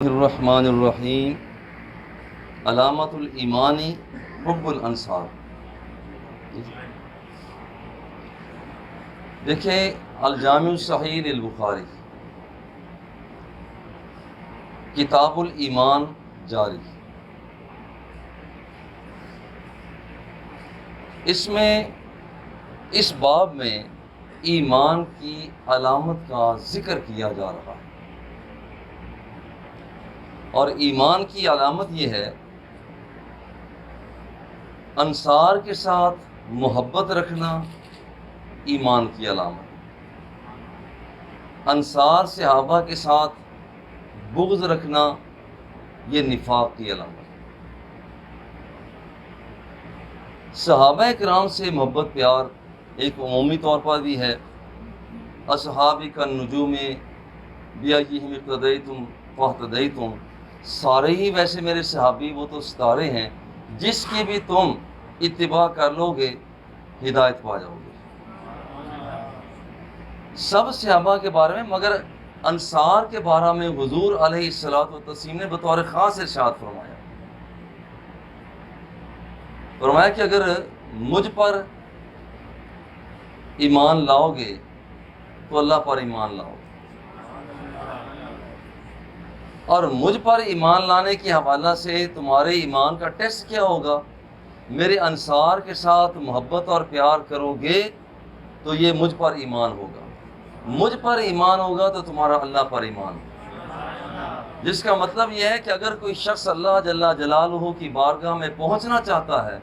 الرحمن الرحیم علامت الایمانی حب الانصار۔ دیکھیں الجامع الصحیح للبخاری، کتاب الایمان جاری، اس میں اس باب میں ایمان کی علامت کا ذکر کیا جا رہا ہے، اور ایمان کی علامت یہ ہے انصار کے ساتھ محبت رکھنا ایمان کی علامت، انصار صحابہ کے ساتھ بغض رکھنا یہ نفاق کی علامت۔ صحابہ کرام سے محبت پیار ایک عمومی طور پر بھی ہے، اصحابی کا نجوم بیایہم اقتدیتم فاہتدیتم، سارے ہی ویسے میرے صحابی وہ تو ستارے ہیں، جس کی بھی تم اتباع کر لو گے ہدایت پا جاؤ گے۔ سب صحابہ کے بارے میں، مگر انصار کے بارے میں حضور علیہ الصلوۃ والتسلیم نے بطور خاص ارشاد فرمایا کہ اگر مجھ پر ایمان لاؤ گے تو اللہ پر ایمان لاؤ، اور مجھ پر ایمان لانے کے حوالہ سے تمہارے ایمان کا ٹیسٹ کیا ہوگا؟ میرے انصار کے ساتھ محبت اور پیار کرو گے تو یہ مجھ پر ایمان ہوگا، مجھ پر ایمان ہوگا تو تمہارا اللہ پر ایمان ہوگا، جس کا مطلب یہ ہے کہ اگر کوئی شخص اللہ جل جلالہ کی بارگاہ میں پہنچنا چاہتا ہے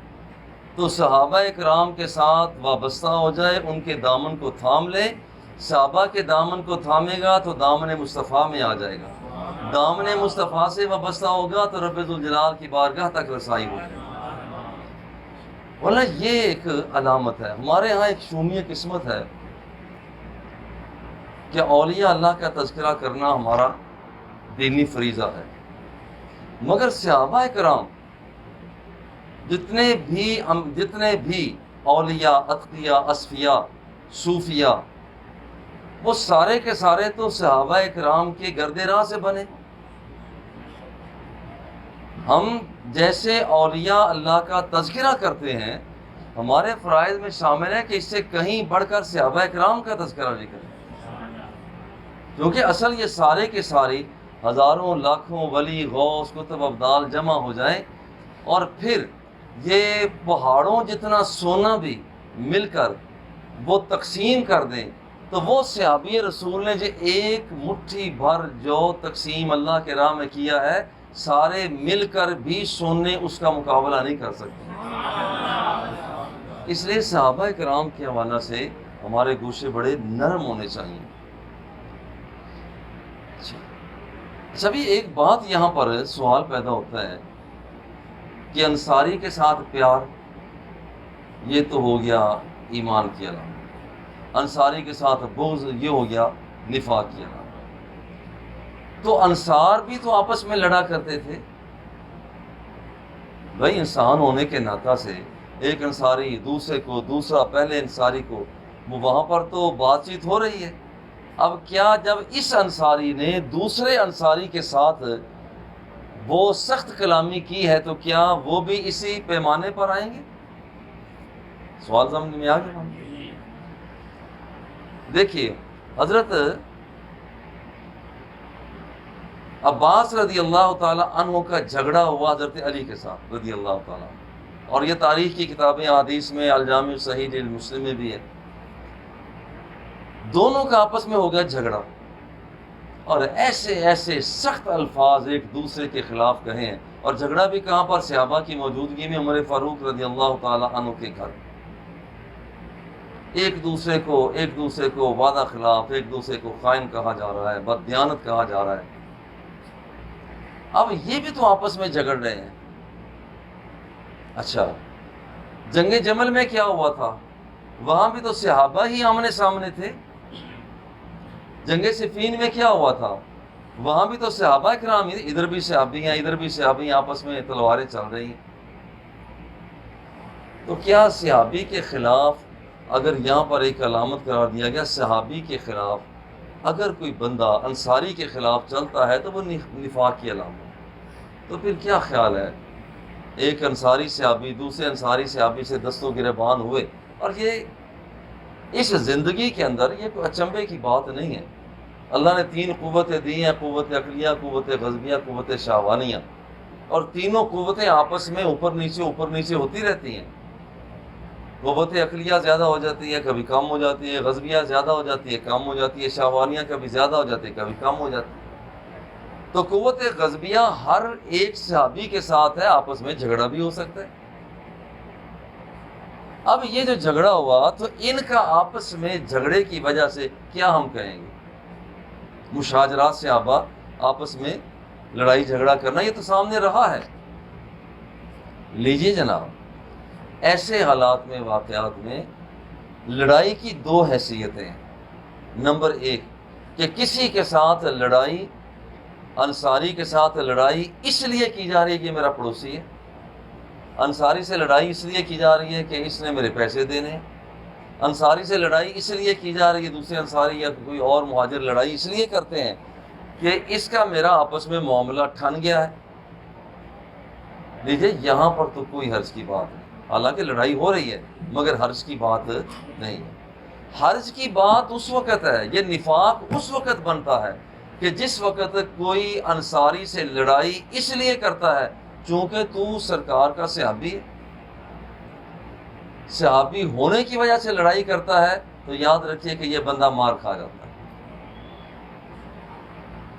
تو صحابہ کرام کے ساتھ وابستہ ہو جائے، ان کے دامن کو تھام لے۔ صحابہ کے دامن کو تھامے گا تو دامن مصطفیٰ میں آ جائے گا، دامن مصطفیٰ سے وابستہ ہوگا تو رب ذوالجلال کی بارگاہ تک رسائی ہو جائے گی۔ واللہ یہ ایک علامت ہے، ہمارے ہاں ایک شومی قسمت ہے کہ اولیاء اللہ کا تذکرہ کرنا ہمارا دینی فریضہ ہے، مگر صحابہ کرام جتنے بھی اولیاء، اتقیاء، اصفیاء، صوفیاء، وہ سارے کے سارے تو صحابہ کرام کے گرد راہ سے بنے۔ ہم جیسے اولیاء اللہ کا تذکرہ کرتے ہیں، ہمارے فرائض میں شامل ہے کہ اس سے کہیں بڑھ کر صحابہ کرام کا تذکرہ بھی کریں، کیونکہ اصل یہ سارے کے سارے ہزاروں لاکھوں ولی، غوث، قطب، ابدال جمع ہو جائیں اور پھر یہ پہاڑوں جتنا سونا بھی مل کر وہ تقسیم کر دیں تو وہ صحابی رسول نے جو ایک مٹھی بھر جو تقسیم اللہ کے راہ میں کیا ہے، سارے مل کر بھی سونے اس کا مقابلہ نہیں کر سکتے۔ اس لیے صحابہ کرام کے حوالہ سے ہمارے گوشے بڑے نرم ہونے چاہیے۔ اچھا بھی ایک بات یہاں پر سوال پیدا ہوتا ہے کہ انصاری کے ساتھ پیار یہ تو ہو گیا ایمان کی علامت، انصاری کے ساتھ بغض یہ ہو گیا نفاق کی علامت۔ تو انصار بھی تو آپس میں لڑا کرتے تھے بھائی، انسان ہونے کے ناطہ سے ایک انصاری دوسرے کو، دوسرا پہلے انصاری کو، وہ وہاں پر تو بات چیت ہو رہی ہے۔ اب کیا جب اس انصاری نے دوسرے انصاری کے ساتھ وہ سخت کلامی کی ہے تو کیا وہ بھی اسی پیمانے پر آئیں گے؟ سوال سمجھ میں آ گیا؟ دیکھیے حضرت عباس رضی اللہ تعالی عنہ کا جھگڑا ہوا حضرت علی کے ساتھ رضی اللہ تعالیٰ عنہ، اور یہ تاریخ کی کتابیں حدیث میں الجامع الصحیح للمسلم میں بھی ہے۔ دونوں کا آپس میں ہو گیا جھگڑا، اور ایسے ایسے سخت الفاظ ایک دوسرے کے خلاف کہیں، اور جھگڑا بھی کہاں پر؟ صحابہ کی موجودگی میں عمر فاروق رضی اللہ تعالی عنہ کے گھر۔ ایک دوسرے کو وعدہ خلاف، ایک دوسرے کو خائن کہا جا رہا ہے، بددیانت کہا جا رہا ہے۔ اب یہ بھی تو آپس میں جھگڑ رہے ہیں۔ اچھا جنگ جمل میں کیا ہوا تھا؟ وہاں بھی تو صحابہ ہی آمنے سامنے تھے۔ جنگ صفین میں کیا ہوا تھا؟ وہاں بھی تو صحابہ کرام، ادھر بھی صحابی ہیں ادھر بھی صحابی ہیں، آپس میں تلواریں چل رہی ہیں۔ تو کیا صحابی کے خلاف اگر یہاں پر ایک علامت قرار دیا گیا، صحابی کے خلاف اگر کوئی بندہ انصاری کے خلاف چلتا ہے تو وہ نفاق کی علامت ہے۔ تو پھر کیا خیال ہے، ایک انصاری صحابی دوسرے انصاری صحابی سے دستوں گریبان ہوئے، اور یہ اس زندگی کے اندر یہ کوئی اچنبے کی بات نہیں ہے۔ اللہ نے 3 قوتیں دی ہیں، قوت عقلیہ، قوت غضبیہ، قوت شہوانیہ، اور تینوں قوتیں آپس میں اوپر نیچے ہوتی رہتی ہیں۔ قوت عقلیہ زیادہ ہو جاتی ہے، کبھی کم ہو جاتی ہے، غضبیہ زیادہ ہو جاتی ہے، کم ہو جاتی ہے، شہوانیہ کبھی زیادہ ہو جاتی ہے، کبھی کم ہو جاتی ہے۔ تو قوت غضبیہ ہر ایک صحابی کے ساتھ ہے، آپس میں جھگڑا بھی ہو سکتا ہے۔ اب یہ جو جھگڑا ہوا تو ان کا آپس میں جھگڑے کی وجہ سے کیا ہم کہیں گے؟ مشاجرات صحابہ آپس میں لڑائی جھگڑا کرنا، یہ تو سامنے رہا ہے۔ لیجیے جناب، ایسے حالات میں، واقعات میں لڑائی کی 2 حیثیتیں ہیں۔ نمبر 1 کہ کسی کے ساتھ لڑائی، انصاری کے ساتھ لڑائی اس لیے کی جا رہی ہے کہ یہ میرا پڑوسی ہے، انصاری سے لڑائی اس لیے کی جا رہی ہے کہ اس نے میرے پیسے دینے ہیں، انصاری سے لڑائی اس لیے کی جا رہی ہے، دوسرے انصاری یا کوئی اور مہاجر لڑائی اس لیے کرتے ہیں کہ اس کا میرا آپس میں معاملہ ٹھن گیا ہے۔ لیجیے، یہاں پر تو کوئی حرج کی بات نہیں، حالانکہ لڑائی ہو رہی ہے مگر حرج کی بات نہیں ہے۔ حرج کی بات اس وقت ہے، یہ نفاق اس وقت بنتا ہے کہ جس وقت کوئی انصاری سے لڑائی اس لیے کرتا ہے چونکہ تو سرکار کا صحابی ہے، صحابی ہونے کی وجہ سے لڑائی کرتا ہے، تو یاد رکھیے کہ یہ بندہ مار کھا جاتا ہے۔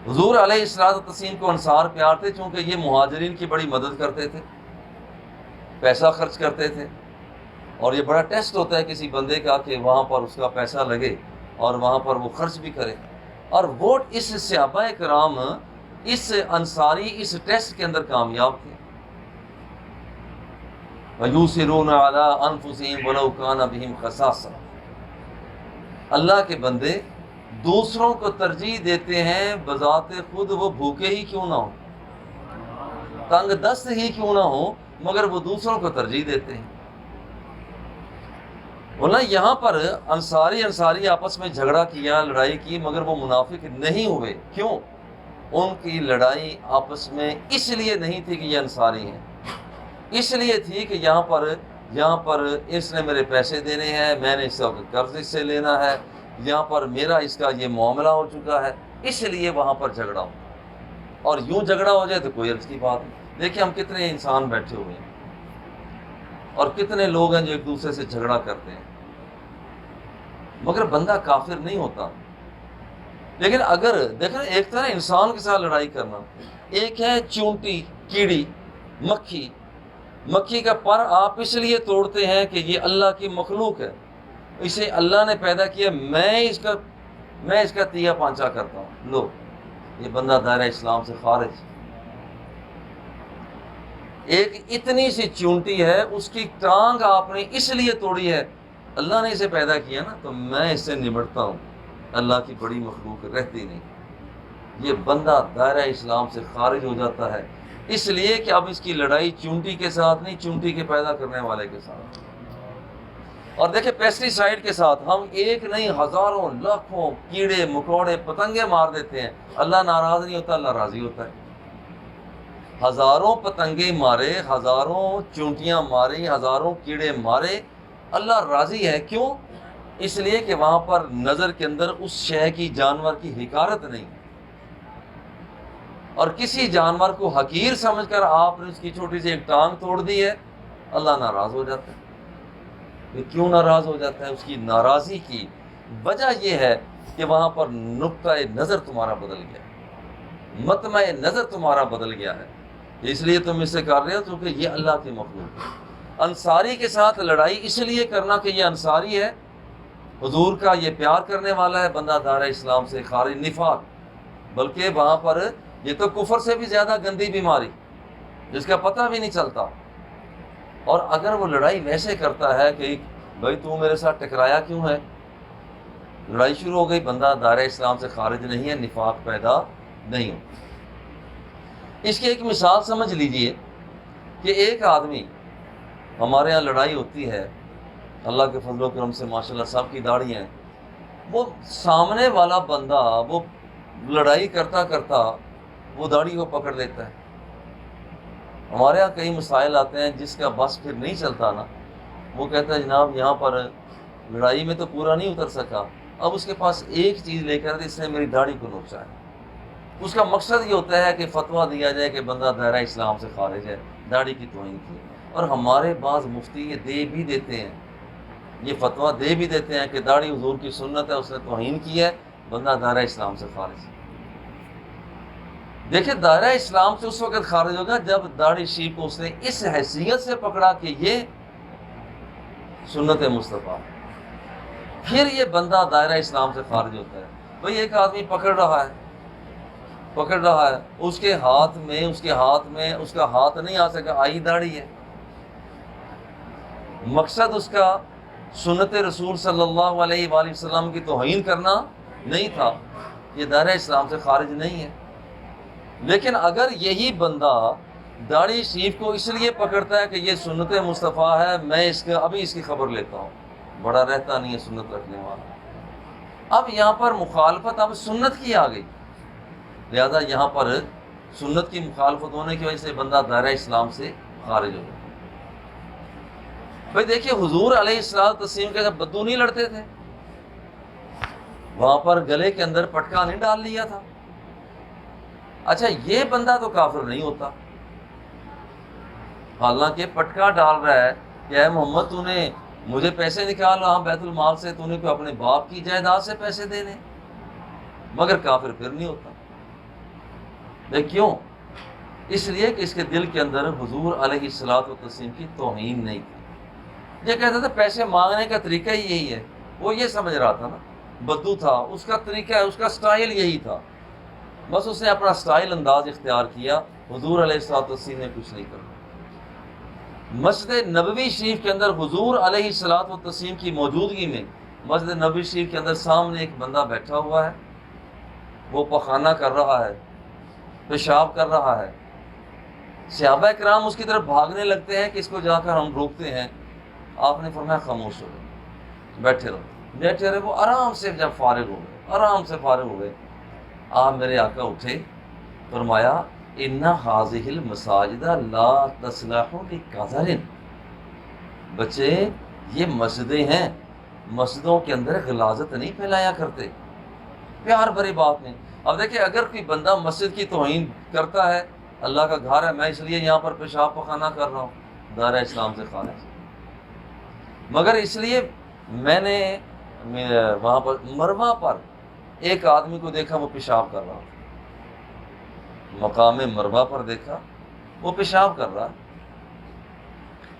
حضور علیہ السلام کو انصار پیار تھے چونکہ یہ مہاجرین کی بڑی مدد کرتے تھے، پیسہ خرچ کرتے تھے، اور یہ بڑا ٹیسٹ ہوتا ہے کسی بندے کا کہ وہاں پر اس کا پیسہ لگے اور وہاں پر وہ خرچ بھی کرے، اور وہ اس صحابہ کرام اس انصاری اس ٹیسٹ کے اندر کامیاب تھے۔ وَيُؤْثِرُونَ عَلَىٰ أَنفُسِهِمْ وَلَوْ كَانَ بِهِمْ خَصَاصَةٌ، اللہ کے بندے دوسروں کو ترجیح دیتے ہیں بذات خود وہ بھوکے ہی کیوں نہ ہوں، تنگ دست ہی کیوں نہ ہوں، مگر وہ دوسروں کو ترجیح دیتے ہیں۔ بولا یہاں پر انصاری آپس میں جھگڑا کیا، لڑائی کی، مگر وہ منافق نہیں ہوئے۔ کیوں؟ ان کی لڑائی آپس میں اس لیے نہیں تھی کہ یہ انصاری ہیں، اس لیے تھی کہ یہاں پر اس نے میرے پیسے دینے ہیں، میں نے اس کا قرض اس سے لینا ہے، یہاں پر میرا اس کا یہ معاملہ ہو چکا ہے، اس لیے وہاں پر جھگڑا ہو۔ اور یوں جھگڑا ہو جائے تو کوئی عرض کی بات نہیں۔ دیکھیں ہم کتنے انسان بیٹھے ہوئے ہیں اور کتنے لوگ ہیں جو ایک دوسرے سے جھگڑا کرتے ہیں، مگر بندہ کافر نہیں ہوتا۔ لیکن اگر دیکھیں ایک طرح انسان کے ساتھ لڑائی کرنا، ایک ہے چونٹی، کیڑی، مکھی کا پر آپ اس لیے توڑتے ہیں کہ یہ اللہ کی مخلوق ہے، اسے اللہ نے پیدا کیا، میں اس کا تیا پانچا کرتا ہوں، لو یہ بندہ دائرہ اسلام سے خارج۔ ایک اتنی سی چونٹی ہے، اس کی ٹانگ آپ نے اس لیے توڑی ہے، اللہ نے اسے پیدا کیا نا، تو میں اس سے نمٹتا ہوں، اللہ کی بڑی مخلوق رہتی نہیں۔ یہ بندہ دائرہ اسلام سے خارج ہو جاتا ہے، اس لیے کہ اب اس کی لڑائی چونٹی کے ساتھ نہیں، چونٹی کے پیدا کرنے والے کے ساتھ۔ اور دیکھیں پیسٹی سائیڈ کے ساتھ ہم ایک نہیں ہزاروں لاکھوں کیڑے مکوڑے پتنگے مار دیتے ہیں، اللہ ناراض نہیں ہوتا، اللہ راضی ہوتا ہے۔ ہزاروں پتنگے مارے، ہزاروں چونٹیاں ماری، ہزاروں کیڑے مارے، اللہ راضی ہے۔ کیوں؟ اس لیے کہ وہاں پر نظر کے اندر اس شے کی، جانور کی حقارت نہیں، اور کسی جانور کو حقیر سمجھ کر آپ نے اس کی چھوٹی سی ایک ٹانگ توڑ دی ہے، اللہ ناراض ہو جاتا ہے۔ کیوں ناراض ہو جاتا ہے؟ اس کی ناراضی کی وجہ یہ ہے کہ وہاں پر نقطۂ نظر تمہارا بدل گیا، مطمع نظر تمہارا بدل گیا ہے، اس لیے تم اس سے کر رہے ہو کیونکہ یہ اللہ کی مخلوق ہے۔ انصاری کے ساتھ لڑائی اس لیے کرنا کہ یہ انصاری ہے، حضور کا یہ پیار کرنے والا ہے، بندہ دائرہ اسلام سے خارج، نفاق، بلکہ وہاں پر یہ تو کفر سے بھی زیادہ گندی بیماری جس کا پتہ بھی نہیں چلتا۔ اور اگر وہ لڑائی ویسے کرتا ہے کہ بھائی تو میرے ساتھ ٹکرایا کیوں ہے، لڑائی شروع ہو گئی، بندہ دائرہ اسلام سے خارج نہیں ہے، نفاق پیدا نہیں ہو۔ اس کی ایک مثال سمجھ لیجئے کہ ایک آدمی، ہمارے ہاں لڑائی ہوتی ہے، اللہ کے فضل و کرم سے ماشاءاللہ سب کی داڑھی ہیں، وہ سامنے والا بندہ وہ لڑائی کرتا کرتا وہ داڑھی کو پکڑ لیتا ہے. ہمارے ہاں کئی مسائل آتے ہیں جس کا بس پھر نہیں چلتا نا, وہ کہتا ہے جناب یہاں پر لڑائی میں تو پورا نہیں اتر سکا, اب اس کے پاس ایک چیز لے کر اس نے میری داڑھی کو نوچا ہے. اس کا مقصد یہ ہوتا ہے کہ فتویٰ دیا جائے کہ بندہ دائرہ اسلام سے خارج ہے, داڑھی کی توہین کی. اور ہمارے بعض مفتی یہ دے بھی دیتے ہیں, یہ فتویٰ دے بھی دیتے ہیں کہ داڑھی حضور کی سنت ہے, اس نے توہین کی ہے, بندہ دائرہ اسلام سے خارج ہے. دیکھیں دائرہ اسلام سے اس وقت خارج ہوگا جب داڑھی شیف کو اس نے اس حیثیت سے پکڑا کہ یہ سنت مصطفیٰ, پھر یہ بندہ دائرہ اسلام سے خارج ہوتا ہے. بھئی ایک آدمی پکڑ رہا ہے, اس کے ہاتھ میں اس کا ہاتھ نہیں آ سکا, آئی داڑھی ہے. مقصد اس کا سنت رسول صلی اللہ علیہ وآلہ وسلم کی توہین کرنا نہیں تھا, یہ دائرہ اسلام سے خارج نہیں ہے. لیکن اگر یہی بندہ داڑھی شریف کو اس لیے پکڑتا ہے کہ یہ سنت مصطفیٰ ہے, میں ابھی اس کی خبر لیتا ہوں, بڑا رہتا نہیں ہے سنت رکھنے والا. اب یہاں پر مخالفت اب سنت کی آ گئی, لہذا یہاں پر سنت کی مخالفت ہونے کی وجہ سے بندہ دائرہ اسلام سے خارج ہو گیا. بھائی دیکھیے حضور علیہ السلام تسلیم کے جب بدو نہیں لڑتے تھے, وہاں پر گلے کے اندر پٹکا نہیں ڈال لیا تھا. اچھا یہ بندہ تو کافر نہیں ہوتا, حالانکہ پٹکا ڈال رہا ہے کہ اے محمد تو نے مجھے پیسے نکال رہا بیت المال سے, تو نے کوئی اپنے باپ کی جائیداد سے پیسے دینے, مگر کافر پھر نہیں ہوتا. دیکھ کیوں؟ اس لیے کہ اس کے دل کے اندر حضور علیہ الصلوۃ والتسلیم کی توہین نہیں تھی. یہ کہتا تھا پیسے مانگنے کا طریقہ ہی یہی ہے, وہ یہ سمجھ رہا تھا نا, بدو تھا, اس کا طریقہ اس کا سٹائل یہی تھا, بس اس نے اپنا سٹائل انداز اختیار کیا. حضور علیہ الصلوۃ والتسلیم نے کچھ نہیں کرا. مسجد نبوی شریف کے اندر حضور علیہ الصلوۃ والتسلیم کی موجودگی میں مسجد نبوی شریف کے اندر سامنے ایک بندہ بیٹھا ہوا ہے, وہ پخانہ کر رہا ہے, پیشاب کر رہا ہے. صحابہ کرام اس کی طرف بھاگنے لگتے ہیں کہ اس کو جا کر ہم روکتے ہیں. آپ نے فرمایا خاموش ہو گئے, بیٹھے رہے. وہ آرام سے جب فارغ ہو گئے, آپ میرے آقا اٹھے, فرمایا ان هذه المساجد لا تصلح لقذر. بچے یہ مسجدیں ہیں, مسجدوں کے اندر غلاظت نہیں پھیلایا کرتے. پیار بھری بات نہیں. اب دیکھیں اگر کوئی بندہ مسجد کی توہین کرتا ہے, اللہ کا گھر ہے, میں اس لیے یہاں پر پیشاب پخانہ کر رہا ہوں, دائرہ اسلام سے خارج. مگر اس لیے میں نے وہاں پر مروا پر ایک آدمی کو دیکھا وہ پیشاب کر رہا, مقام مروا پر دیکھا وہ پیشاب کر رہا.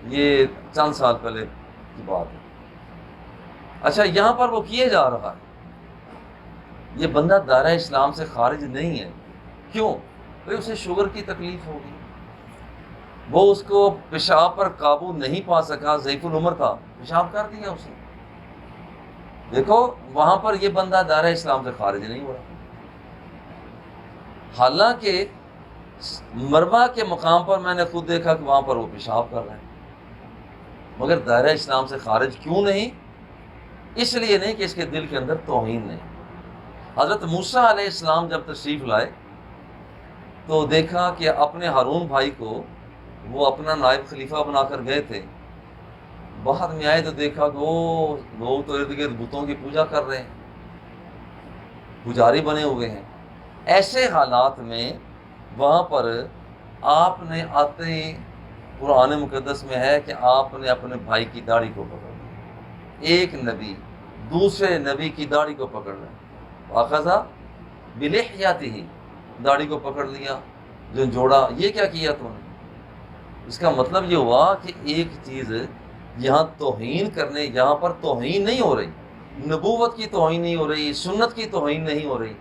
یہ چند سال پہلے کی بات ہے. اچھا یہاں پر وہ کیے جا رہا ہے, یہ بندہ دائرہ اسلام سے خارج نہیں ہے. کیوں؟ بھئی اسے شوگر کی تکلیف ہوگی, وہ اس کو پیشاب پر قابو نہیں پا سکا, ضعیف العمر تھا, پیشاب کر دیا اسے. دیکھو وہاں پر یہ بندہ دائرہ اسلام سے خارج نہیں ہوا, حالانکہ مروا کے مقام پر میں نے خود دیکھا کہ وہاں پر وہ پیشاب کر رہے ہیں, مگر دائرہ اسلام سے خارج کیوں نہیں؟ اس لیے نہیں کہ اس کے دل کے اندر توہین نہیں. حضرت موسیٰ علیہ السلام جب تشریف لائے تو دیکھا کہ اپنے ہارون بھائی کو وہ اپنا نائب خلیفہ بنا کر گئے تھے. بعد میں آئے تو دیکھا کہ وہ لوگ تو ارد گرد بتوں کی پوجا کر رہے ہیں, پجاری بنے ہوئے ہیں. ایسے حالات میں وہاں پر آپ نے آتے قرآن مقدس میں ہے کہ آپ نے اپنے بھائی کی داڑھی کو پکڑ لیا. ایک نبی دوسرے نبی کی داڑھی کو پکڑ لیا, واخذہ بلحیتہ, داڑھی کو پکڑ لیا, جو جوڑا. یہ کیا کیا تو نے؟ اس کا مطلب یہ ہوا کہ ایک چیز یہاں توہین کرنے, یہاں پر توہین نہیں ہو رہی, نبوت کی توہین نہیں ہو رہی, سنت کی توہین نہیں ہو رہی.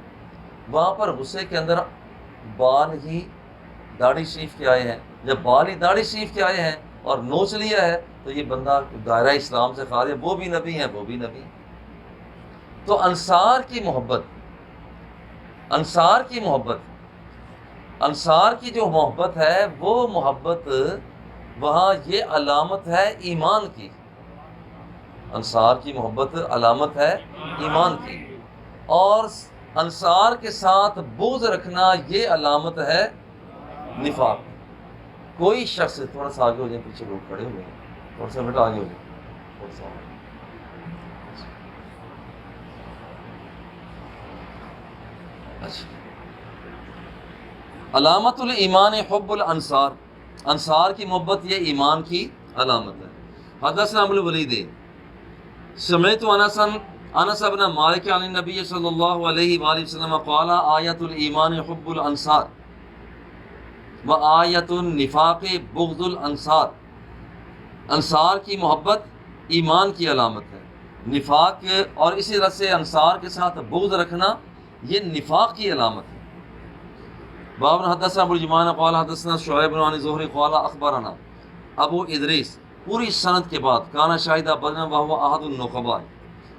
وہاں پر غصے کے اندر بال ہی داڑھی شریف کے آئے ہیں. جب بال ہی داڑھی شریف کے آئے ہیں اور نوچ لیا ہے تو یہ بندہ دائرہ اسلام سے خارج ہے. وہ بھی نبی ہیں, وہ بھی نبی ہیں. تو انصار کی محبت, انصار کی جو محبت ہے وہ محبت وہاں یہ علامت ہے ایمان کی. انصار کی محبت علامت ہے ایمان کی، اور انصار کے ساتھ بغض رکھنا یہ علامت ہے نفاق۔ کوئی شخص، تھوڑا سا آگے ہو جائیں، پیچھے لوگ کھڑے ہوئے ہیں، تھوڑا سا بیٹا آگے ہو جائیں، تھوڑا سا اچھا۔ علامت الایمان حب الانصار، انصار کی محبت یہ ایمان کی علامت ہے۔ حدثنا ابو الولید سمعت انس بن مالک عن النبی صلی اللہ علیہ وآلہ وسلم قال آیت الایمان حب الانصار و آیت النفاق بغض الانصار، انصار کی محبت ایمان کی علامت ہے، نفاق اور اسی طرح سے انصار کے ساتھ بغض رکھنا یہ نفاق کی علامت ہے۔ باب حدثنا ابو الجمان قال حدثنا شعیب بن عن زہری قال اخبرنا ابو ادریس، پوری سند کے بعد کانا شاہدہ بدنا وہو احد النقباء۔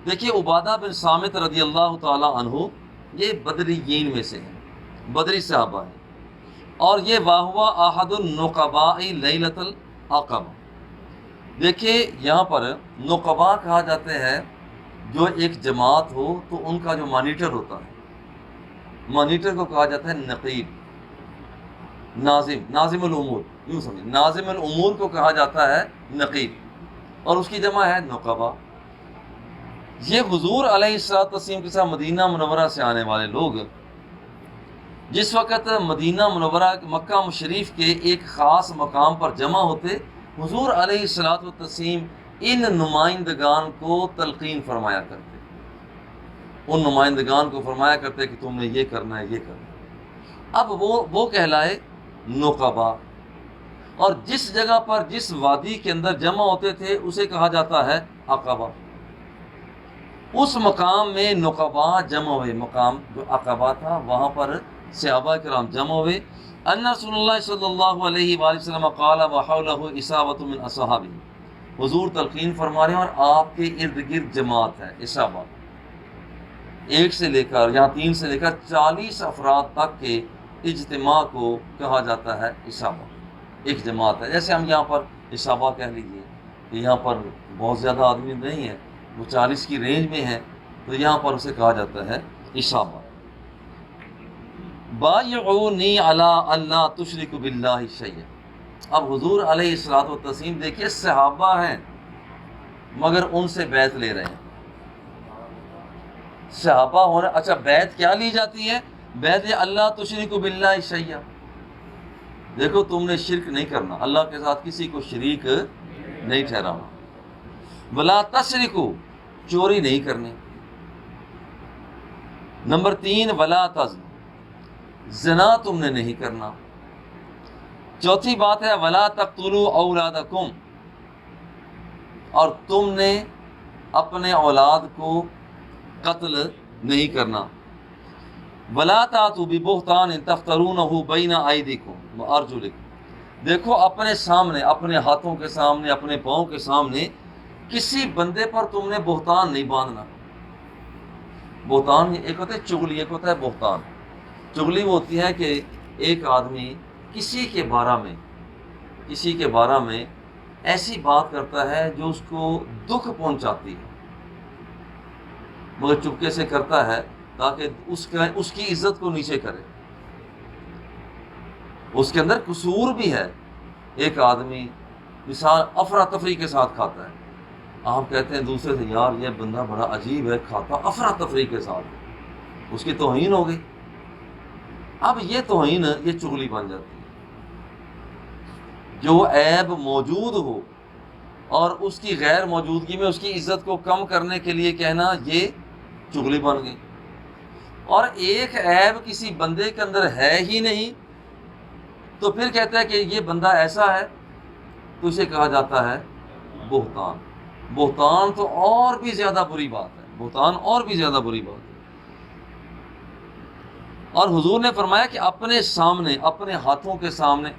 دیکھیے عبادہ بن صامت رضی اللہ تعالی عنہ یہ بدریین میں سے ہیں، بدری صحابہ ہیں، اور یہ واہوا احد النقباء لیلۃ العقبہ۔ دیکھیے یہاں پر نقباء کہا جاتے ہیں جو ایک جماعت ہو تو ان کا جو مانیٹر ہوتا ہے، مانیٹر کو کہا جاتا ہے نقیب، ناظم الامور، یوں سمجھیں، ناظم الامور کو کہا جاتا ہے نقیب، اور اس کی جمع ہے نقباء۔ یہ حضور علیہ الصلوۃ والتسلیم کے ساتھ مدینہ منورہ سے آنے والے لوگ جس وقت مدینہ منورہ مکہ مشرف کے ایک خاص مقام پر جمع ہوتے، حضور علیہ الصلوۃ والتسلیم ان نمائندگان کو تلقین فرمایا کرتے، ان نمائندگان کو فرمایا کرتے کہ تم نے یہ کرنا ہے، یہ کرنا ہے۔ اب وہ کہلائے نقباء، اور جس جگہ پر جس وادی کے اندر جمع ہوتے تھے اسے کہا جاتا ہے عقبہ۔ اس مقام میں نقباء جمع ہوئے، مقام جو عقبہ تھا وہاں پر صحابہ کرام جمع ہوئے۔ ان رسول اللہ صلی اللہ علیہ وآلہ وسلم قال وحولہ اصابۃ من اصحابہ، حضور تلقین فرما رہے ہیں اور آپ کے ارد گرد جماعت ہے، اصابہ، ایک سے لے کر یہاں 3 سے لے کر 40 افراد تک کے اجتماع کو کہا جاتا ہے اصابہ، ایک جماعت ہے۔ جیسے ہم یہاں پر اصابہ کہہ لیجیے کہ یہاں پر بہت زیادہ آدمی نہیں ہے، وہ 40 کی رینج میں ہے، تو یہاں پر اسے کہا جاتا ہے اصابہ۔ بایعونی علی اللہ تشرکوا باللہ شیئا، اب حضور علیہ الصلوۃ والتسلیم دیکھیے صحابہ ہیں مگر ان سے بیعت لے رہے ہیں، صحابہ ہونے، اچھا بیعت کیا لی جاتی ہے؟ بیعت اللہ تشرکوا باللہ شیئا، دیکھو تم نے شرک نہیں کرنا، اللہ کے ساتھ کسی کو شریک نہیں ٹھہرانا، ولا تسرقوا، چوری نہیں کرنی، نمبر 3 ولا تزن، زنا تم نے نہیں کرنا، چوتھی بات ہے ولا تقتلوا اولادکم، اور تم نے اپنے اولاد کو قتل نہیں کرنا، ولا تاتوا ببہتان تفترونہ بین ایدیکم وارجلکم، دیکھو اپنے سامنے، اپنے ہاتھوں کے سامنے، اپنے پاؤں کے سامنے کسی بندے پر تم نے بہتان نہیں باندھنا۔ بہتان ایک ہوتا ہے چغلی، ایک ہوتا ہے بہتان۔ چغلی وہ ہوتی ہے کہ ایک آدمی کسی کے بارے میں ایسی بات کرتا ہے جو اس کو دکھ پہنچاتی ہے، مگر چپکے سے کرتا ہے تاکہ اس کی عزت کو نیچے کرے، اس کے اندر قصور بھی ہے۔ ایک آدمی مثال افراتفری کے ساتھ کھاتا ہے، آپ کہتے ہیں دوسرے سے یار یہ بندہ بڑا عجیب ہے، کھاتا افراتفری کے ساتھ، اس کی توہین ہو گئی۔ اب یہ توہین، یہ چغلی بن جاتی ہے۔ جو عیب موجود ہو اور اس کی غیر موجودگی میں اس کی عزت کو کم کرنے کے لیے کہنا، یہ چغلی بن گئی۔ اور ایک عیب کسی بندے کے اندر ہے ہی نہیں تو پھر کہتا ہے کہ یہ بندہ ایسا ہے، تو اسے کہا جاتا ہے بہتان۔ بہتان تو اور بھی زیادہ بری بات ہے، بہتان اور بھی زیادہ بری بات ہے۔ اور حضور نے فرمایا کہ اپنے سامنے، اپنے ہاتھوں کے سامنے،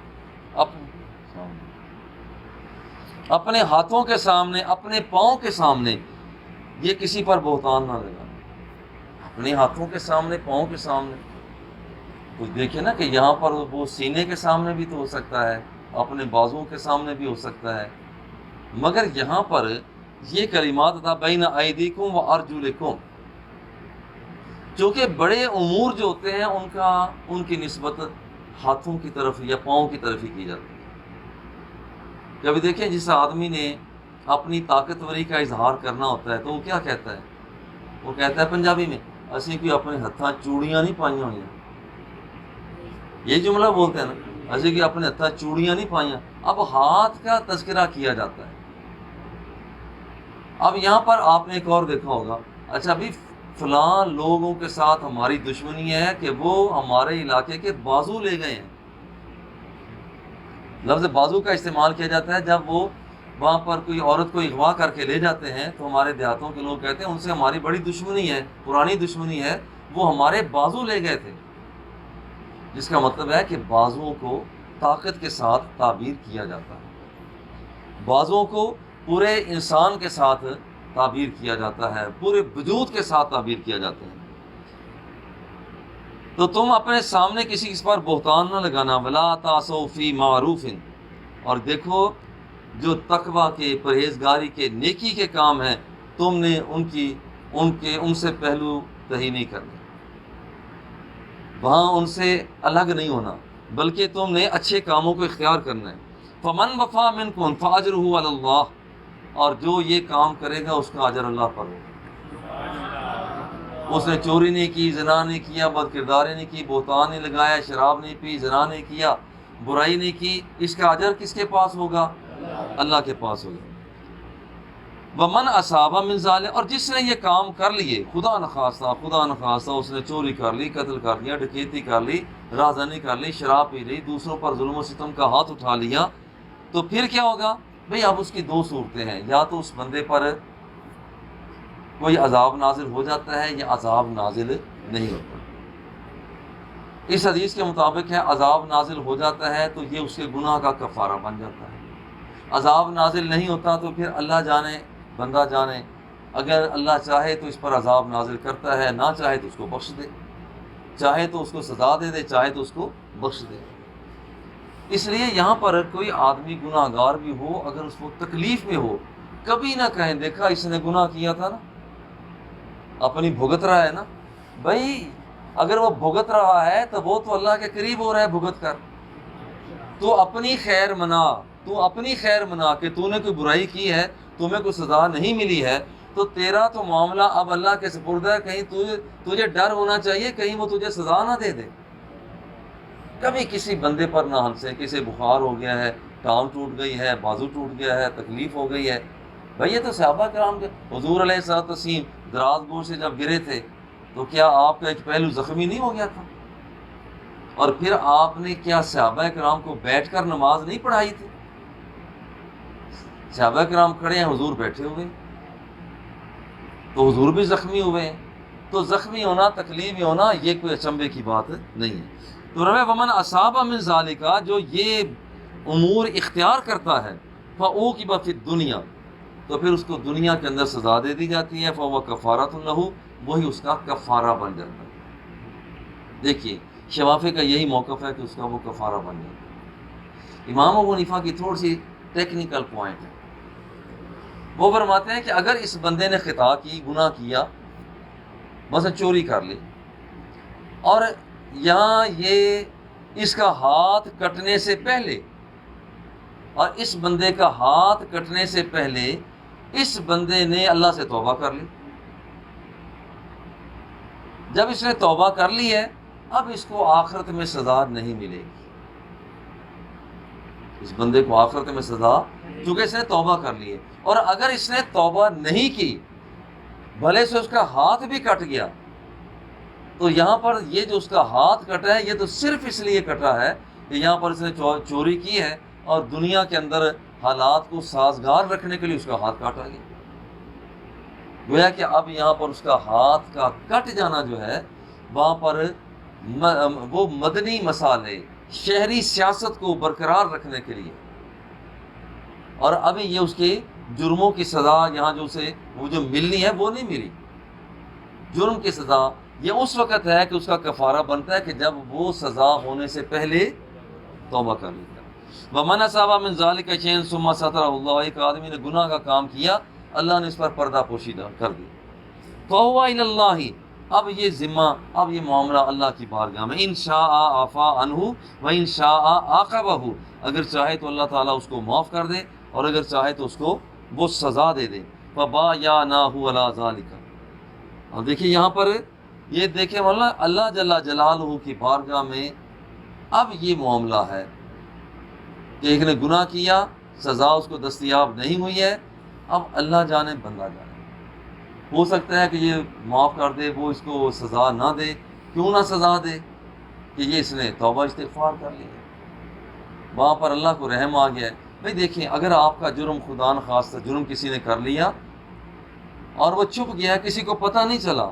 اپنے ہاتھوں کے سامنے، اپنے پاؤں کے سامنے یہ کسی پر بہتان نہ لگانا، اپنے ہاتھوں کے سامنے، پاؤں کے سامنے۔ کچھ دیکھیں نا کہ یہاں پر وہ سینے کے سامنے بھی تو ہو سکتا ہے، اپنے بازوؤں کے سامنے بھی ہو سکتا ہے، مگر یہاں پر یہ کلمات تھا بین ایدیکم و ارجلکم، چونکہ بڑے امور جو ہوتے ہیں ان کی نسبت ہاتھوں کی طرف یا پاؤں کی طرف ہی کی جاتی ہے۔ کبھی دیکھیں جس آدمی نے اپنی طاقتوری کا اظہار کرنا ہوتا ہے تو وہ کیا کہتا ہے؟ وہ کہتا ہے پنجابی میں، اسی کوئی اپنے ہتھاں چوڑیاں نہیں پائیاں ہوئی، یہ جملہ بولتے ہیں نا، اسی کوئی اپنے ہتھاں چوڑیاں نہیں پائیاں۔ اب ہاتھ کا تذکرہ کیا جاتا ہے۔ اب یہاں پر آپ نے ایک اور دیکھا ہوگا، اچھا ابھی فلاں لوگوں کے ساتھ ہماری دشمنی ہے کہ وہ ہمارے علاقے کے بازو لے گئے ہیں۔ لفظ بازو کا استعمال کیا جاتا ہے جب وہ وہاں پر کوئی عورت کو اغوا کر کے لے جاتے ہیں تو ہمارے دیہاتوں کے لوگ کہتے ہیں ان سے ہماری بڑی دشمنی ہے، پرانی دشمنی ہے، وہ ہمارے بازو لے گئے تھے، جس کا مطلب ہے کہ بازوؤں کو طاقت کے ساتھ تعبیر کیا جاتا ہے، بازوؤں کو پورے انسان کے ساتھ تعبیر کیا جاتا ہے، پورے وجود کے ساتھ تعبیر کیا جاتا ہے۔ تو تم اپنے سامنے کسی اس پر بہتان نہ لگانا، ولا تعصوا فی معروف، اور دیکھو جو تقویٰ کے، پرہیزگاری کے، نیکی کے کام ہیں تم نے ان سے پہلو تہی نہیں کرنا، وہاں ان سے الگ نہیں ہونا، بلکہ تم نے اچھے کاموں کو اختیار کرنا ہے۔ فمن وفا منکم فاجرہ علی اللہ، اور جو یہ کام کرے گا اس کا اجر اللہ پر ہوگا۔ اس نے چوری نہیں کی، زنا نہیں کیا، بد کرداری نہیں کی، بہتان نہیں لگایا، شراب نہیں پی، زنا نہیں کیا، برائی نہیں کی، اس کا اجر کس کے پاس ہوگا؟ اللہ کے پاس ہوگا۔ ومن اصاب من ذلک، اور جس نے یہ کام کر لیے، خدا نخواستہ اس نے چوری کر لی، قتل کر لیا، ڈکیتی کر لی، رازانی کر لی، شراب پی لی، دوسروں پر ظلم و ستم کا ہاتھ اٹھا لیا، تو پھر کیا ہوگا؟ بھئی اب اس کی دو صورتیں ہیں، یا تو اس بندے پر کوئی عذاب نازل ہو جاتا ہے یا عذاب نازل نہیں ہوتا۔ اس حدیث کے مطابق ہے عذاب نازل ہو جاتا ہے تو یہ اس کے گناہ کا کفارہ بن جاتا ہے، عذاب نازل نہیں ہوتا تو پھر اللہ جانے بندہ جانے، اگر اللہ چاہے تو اس پر عذاب نازل کرتا ہے، نہ چاہے تو اس کو بخش دے، چاہے تو اس کو سزا دے دے، چاہے تو اس کو بخش دے۔ اس لیے یہاں پر کوئی آدمی گناہ گار بھی ہو، اگر اس کو تکلیف میں ہو، کبھی نہ کہیں دیکھا اس نے گناہ کیا تھا نا، اپنی بھگت رہا ہے نا۔ بھائی اگر وہ بھگت رہا ہے تو وہ تو اللہ کے قریب ہو رہا ہے بھگت کر، تو اپنی خیر منا کہ تو نے کوئی برائی کی ہے، تمہیں کوئی سزا نہیں ملی ہے، تو تیرا تو معاملہ اب اللہ کے سپرد ہے، کہیں تجھے ڈر ہونا چاہیے کہیں وہ تجھے سزا نہ دے دے۔ کبھی کسی بندے پر نہ ہنسے، کسی بخار ہو گیا ہے، ٹانگ ٹوٹ گئی ہے، بازو ٹوٹ گیا ہے، تکلیف ہو گئی ہے، بھئی یہ تو صحابہ کرام کے حضور علیہ الصلوۃ والتسلیم دراز گوش سے جب گرے تھے تو کیا آپ کا ایک پہلو زخمی نہیں ہو گیا تھا؟ اور پھر آپ نے کیا صحابہ کرام کو بیٹھ کر نماز نہیں پڑھائی تھی؟ صحابہ کرام کھڑے ہیں، حضور بیٹھے ہوئے، تو حضور بھی زخمی ہوئے ہیں۔ تو زخمی ہونا، تکلیف ہونا، یہ کوئی اچنبے کی بات نہیں ہے۔ تو روے ومن اصاب من ذالک، جو یہ امور اختیار کرتا ہے، فعوقب فی الدنیا، تو پھر اس کو دنیا کے اندر سزا دے دی جاتی ہے، فہو کفارۃ لہ، وہی اس کا کفارہ بن جاتا ہے۔ دیکھیے شفافے کا یہی موقف ہے کہ اس کا وہ کفارہ بن جاتا ہے۔ امام ابو حنیفہ کی تھوڑی سی ٹیکنیکل پوائنٹ ہے، وہ فرماتے ہیں کہ اگر اس بندے نے خطا کی، گناہ کیا، مثلا چوری کر لی، اور یہاں یہ اس کا ہاتھ کٹنے سے پہلے، اور اس بندے کا ہاتھ کٹنے سے پہلے اس بندے نے اللہ سے توبہ کر لی، جب اس نے توبہ کر لی ہے اب اس کو آخرت میں سزا نہیں ملے گی، اس بندے کو آخرت میں سزا، چونکہ اس نے توبہ کر لی ہے۔ اور اگر اس نے توبہ نہیں کی، بھلے سے اس کا ہاتھ بھی کٹ گیا، تو یہاں پر یہ جو اس کا ہاتھ کٹا ہے یہ تو صرف اس لیے کٹا ہے کہ یہاں پر اس نے چوری کی ہے اور دنیا کے اندر حالات کو سازگار رکھنے کے لیے اس کا ہاتھ کاٹا گیا۔ گویا کہ اب یہاں پر اس کا ہاتھ کا کٹ جانا جو ہے، وہاں پر وہ مدنی مسالے، شہری سیاست کو برقرار رکھنے کے لیے، اور ابھی یہ اس کے جرموں کی سزا یہاں جو اسے وہ جو ملنی ہے وہ نہیں ملی۔ جرم کی سزا یہ اس وقت ہے کہ اس کا کفارہ بنتا ہے کہ جب وہ سزا ہونے سے پہلے توبہ کر لیتا ہے۔ وَمَنْ أَصَابَ مِنْ ذَلِكَ شَيْءًا ثُمَّ سَتَرَهُ اللَّهُ، ایک آدمی نے گناہ کا کام کیا اللہ نے اس پر پردہ پوشیدہ کر دی. فَهُوَ إِلَى اللَّهِ، اب یہ ذمہ، اب یہ معاملہ اللہ کی بارگاہ میں. ان شاء عفا عنہ وان شاء عاقبہ، اگر چاہے تو اللہ تعالیٰ اس کو معاف کر دے اور اگر چاہے تو اس کو وہ سزا دے دے. فَبَايَعْنَاهُ عَلَىٰ ذَلِكَ. اور دیکھیں یہاں پر یہ دیکھیں مولانا اللہ جل جلالہ کی بارگاہ میں اب یہ معاملہ ہے کہ ایک نے گناہ کیا، سزا اس کو دستیاب نہیں ہوئی ہے. اب اللہ جانے بندہ جانے، ہو سکتا ہے کہ یہ معاف کر دے، وہ اس کو سزا نہ دے. کیوں نہ سزا دے؟ کہ یہ اس نے توبہ استغفار کر لی ہے، وہاں پر اللہ کو رحم آ گیا ہے. بھائی دیکھیں اگر آپ کا جرم خدا نخواستہ جرم کسی نے کر لیا اور وہ چھپ گیا، کسی کو پتہ نہیں چلا،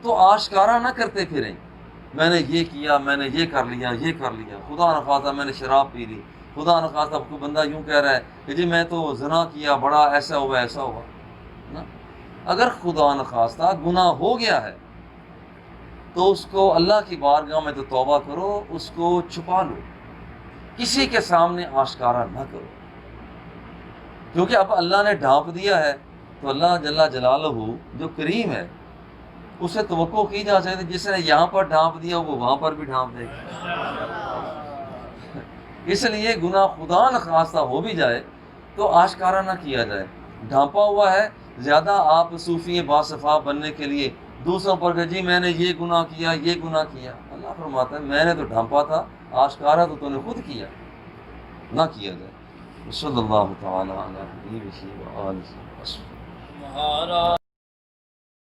تو آشکارا نہ کرتے پھریں میں نے یہ کیا، میں نے یہ کر لیا، یہ کر لیا، خدا نخواستہ میں نے شراب پی لی، خدا نخواستہ کوئی بندہ یوں کہہ رہا ہے کہ جی میں تو زنا کیا، بڑا ایسا ہوا ایسا ہوا نا. اگر خدا نخواستہ گناہ ہو گیا ہے تو اس کو اللہ کی بارگاہ میں تو توبہ کرو، اس کو چھپا لو، کسی کے سامنے آشکارا نہ کرو. کیونکہ اب اللہ نے ڈھانپ دیا ہے تو اللہ جل جلالہ جو کریم ہے اسے توقع کی جا سکتی، جس نے یہاں پر ڈھانپ دیا وہ وہاں پر بھی ڈھانپ دے گا. اس لیے گناہ خدا نخواستہ ہو بھی جائے تو آشکارا نہ کیا جائے. ڈھانپا ہوا ہے، زیادہ آپ صوفی باصفا بننے کے لیے دوسروں پر کہ جی میں نے یہ گناہ کیا، یہ گناہ کیا. اللہ فرماتا ہے میں نے تو ڈھانپا تھا، آشکارا تو نے خود کیا، نہ کیا جائے. صلی اللہ تعالی علیہ وسلم.